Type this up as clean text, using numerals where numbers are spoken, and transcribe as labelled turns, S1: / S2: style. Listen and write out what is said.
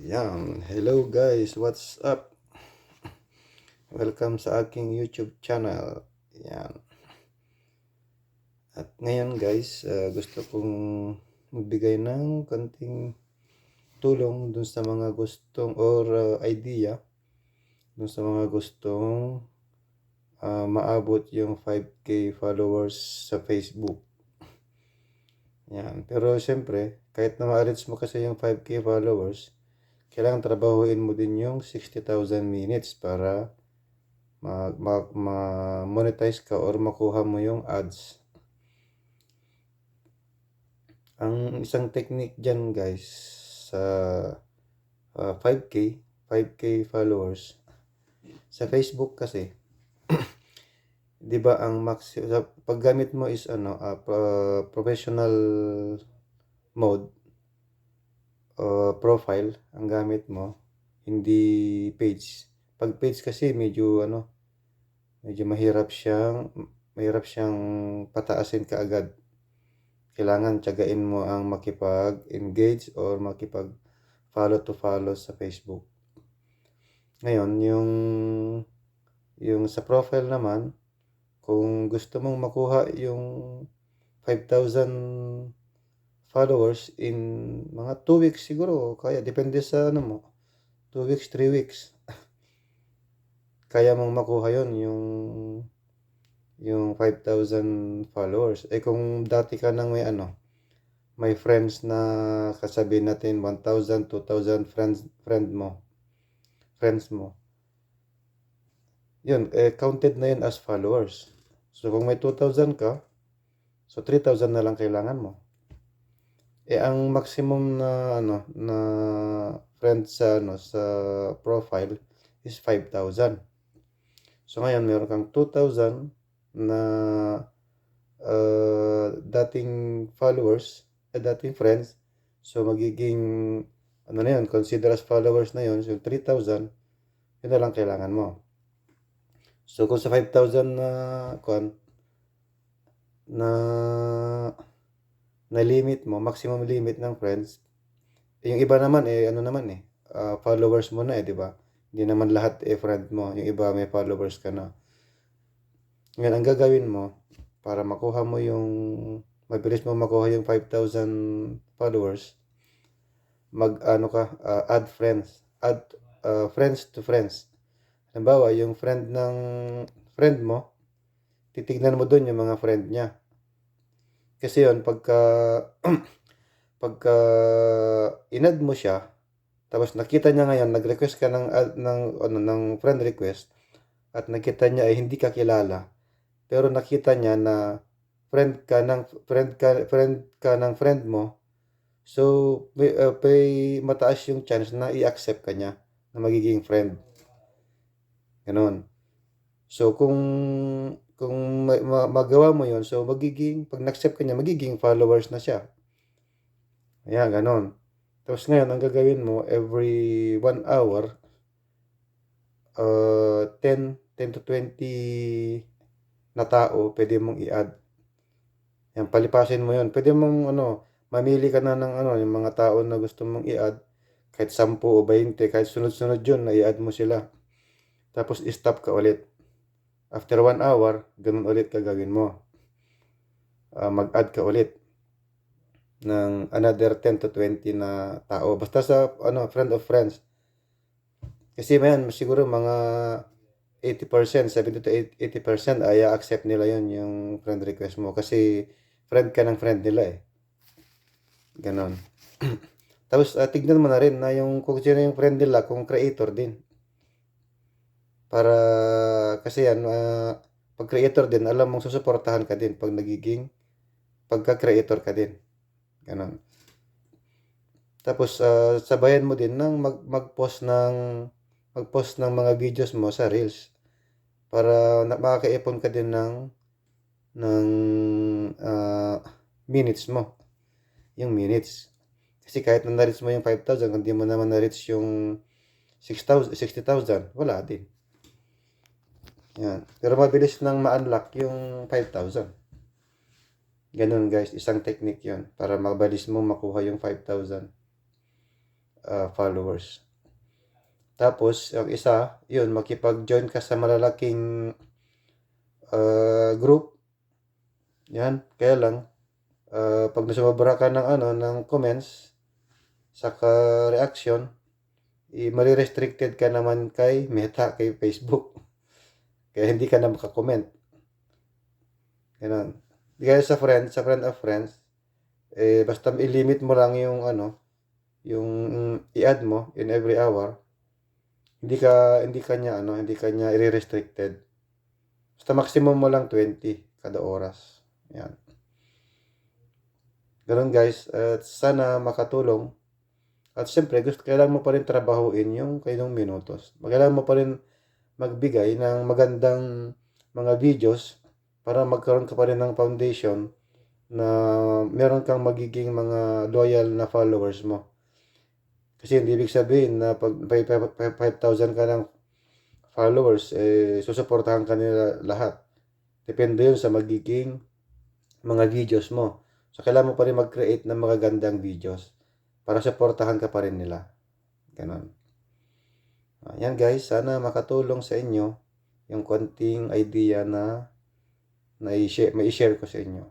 S1: Yan. Hello guys, what's up? Welcome sa aking YouTube channel. Yan. At ngayon guys, gusto kong magbigay ng konting tulong dun sa mga gustong or idea dun sa mga gustong maabot yung 5K followers sa Facebook. Yan. Pero siyempre, kahit na ma-reach mo kasi yung 5K followers, kailangan trabahuin mo din yung 60,000 minutes para ma-monetize ka or makuha mo yung ads. Ang isang technique dyan guys, sa 5K followers, sa Facebook kasi, di ba ang maximum, paggamit mo is professional mode, profile, ang gamit mo, hindi page. Pag page kasi medyo mahirap siyang pataasin kaagad. Kailangan tiyagain mo ang makipag-engage or makipag-follow to follow sa Facebook. Ngayon, yung sa profile naman, kung gusto mong makuha yung 5,000 followers in mga 2 weeks siguro, kaya depende sa 2 weeks, 3 weeks. Kaya mong makuha yon yung 5,000 followers. Kung dati ka nang may friends na kasabihin natin 1,000, 2,000 friends mo. Yun, counted na yun as followers. So kung may 2,000 ka, so 3,000 na lang kailangan mo. Ang maximum na friends sa profile is 5,000. So ngayon meron kang 2,000 na dating followers, dating friends. So magiging na yun, consider as followers na yun. So 3,000, yun na lang kailangan mo. So kung sa 5,000 na limit mo, maximum limit ng friends, yung iba naman followers mo na di ba? Hindi naman lahat friend mo, yung iba may followers ka na. Ngayon, ang gagawin mo para makuha mo mabilis mo makuha yung 5,000 followers, add friends, friends to friends. Halimbawa, yung friend ng friend mo, titignan mo doon yung mga friend niya. Kasi yun, pagka inad mo siya, tapos nakita niya ngayon, nag-request ka ng friend request, at nakita niya ay hindi ka kilala, pero nakita niya na friend ka ng friend mo, so may mataas yung chance na i-accept ka niya na magiging friend. Ganon. So kung magawa mo yon, so pag na-accept ka niya, magiging followers na siya. Ayan, ganon. Tapos ngayon, ang gagawin mo, every 1 hour, 10 to 20 na tao, pwede mong i-add. Yan, palipasin mo yon. Pwede mong, mamili ka na ng, yung mga tao na gusto mong i-add, kahit 10 o 20, kahit sunod-sunod yun, na i-add mo sila. Tapos, i-stop ka ulit. After 1 hour, ganun ulit gagawin mo. Mag-add ka ulit ng another 10 to 20 na tao. Basta sa, friend of friends. Kasi siguro mga 80%, 70 to 80% ay accept nila yon yung friend request mo. Kasi friend ka ng friend nila Ganon. Tapos, tignan mo na rin na kung sino yung friend nila, kung creator din. Para, kasi yan, pag creator din, alam mong susuportahan ka din pag pagka-creator ka din. Ganon. Tapos, sabayan mo din ng mag-post ng mga videos mo sa Reels. Para makakaipon ka din ng minutes mo. Yung minutes. Kasi kahit na-reach mo yung 5,000, kung di mo naman na-reach yung 60,000, wala din. Yan. Pero mabilis nang ma-unlock yung 5,000. Ganun guys, isang technique yon para mabilis mo makuha yung 5,000 followers. Tapos, ang isa, yun, makipag-join ka sa malalaking group. Yan, kaya lang, pag nasumabra ka ng, ng comments, saka reaction, mali-restricted ka naman kay Meta, kay Facebook. Kaya hindi ka na makakomment. Ganun. Kaya sa friend of friends, basta i-limit mo lang yung yung i-add mo in every hour. Hindi kanya i-restricted. Basta maximum mo lang 20 kada oras. Yan. Ganun guys, at sana makatulong. At siyempre, kailangan mo pa rin trabahuin yung kailang minutos. Kailangan mo pa rin magbigay ng magandang mga videos para magkaroon ka pa rin ng foundation na meron kang magiging mga loyal na followers mo. Kasi hindi ibig sabihin na pag 5,000 ka ng followers, susuportahan ka nila lahat. Depende yun sa magiging mga videos mo. So, kailangan mo pa rin mag-create ng mga gandang videos para suportahan ka pa rin nila. Ganon. Yan guys, sana makatulong sa inyo yung konting idea na may i-share ko sa inyo.